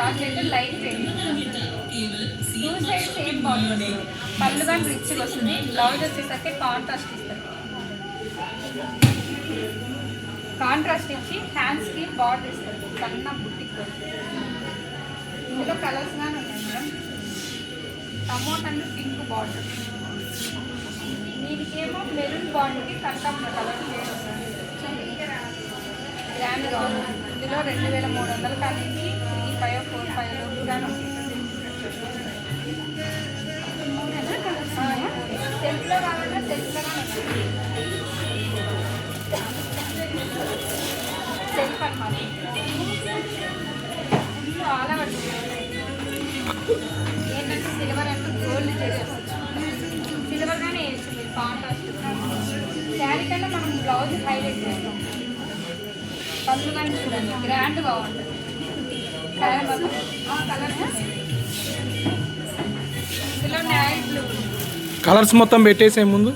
Georgette light weight, 2 side same border, పళ్ళు కానీ రిచ్గా వస్తుంది. బ్లౌజ్ వచ్చేసరికి కాంట్రాస్ట్ ఇస్తారు. కాంట్రాస్ట్ ఇచ్చి హ్యాండ్స్కి బార్డర్ ఇస్తారు, సన్న బుట్టికి. ఇందులో కలర్స్ కానీ ఉన్నాయి madam. Tomato and pink border, దీనికేమో మెరూన్ బార్డర్కి కనకాంబర కలర్ షేడ్ వస్తుంది. గ్రాండ్గా ఉంది. ఇందులో 2300 కానీ 35, 45 లోపు కానీ సెల్ఫ్లో కావాలన్నా సెల్ఫ్లో కానీ వస్తుంది. సెల్ఫ్ అనమాట. చాలా పడుతుంది ఏంటంటే సిల్వర్ అంటే గోల్డ్ చేసేస్తుంది. సిల్వర్ గానే వేయచ్చు మీరు కాంట్రాస్ట్. శారీ కన్నా మనం బ్లౌజ్ హైలైట్ చేస్తాం. పళ్ళు కానీ చూడండి గ్రాండ్గా ఉంటుంది. కలర్ ఇందులో నావీ బ్లూ కలర్స్ మొత్తం పెట్టేసే ముందు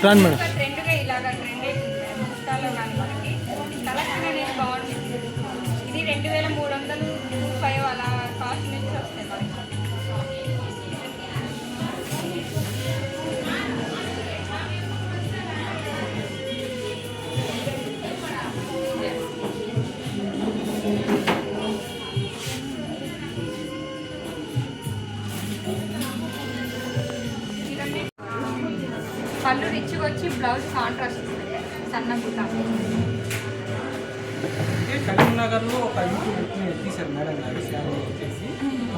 రండి మేడం. ట్రెండ్గా ఇలాగా ట్రెండ్ అవుతుంది ఇన్స్టాలో కానీ మనకి కలెక్షన్ అనేది బాగుంటుంది. ఇది 2300, 25 అలా కాస్ట్ నుంచి వస్తాయి మనకి. పళ్ళు రిచ్గా వచ్చి బ్లౌజ్ కాంట్రాస్ట్ సన్న బుట్ట. కరీంనగర్లో ఒక యూట్యూబ్ తీశారు మేడం గారు శారీ వచ్చేసి.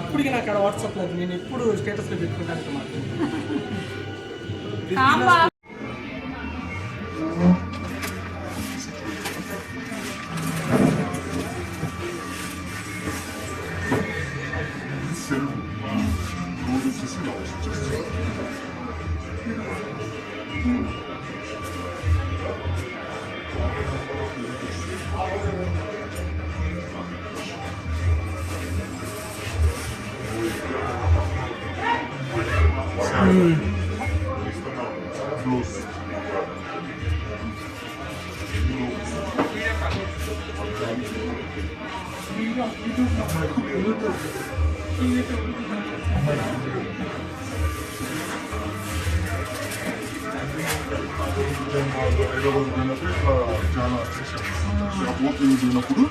ఇప్పటికి నాకు అక్కడ వాట్సాప్లో నేను ఎప్పుడు స్టేటస్లో పెట్టుకుంటాను మాకు. పోయినప్పుడు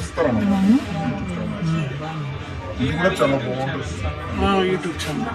ఇస్తారన్నమాట. ఇది కూడా చాలా బాగుంటుంది. YouTube channel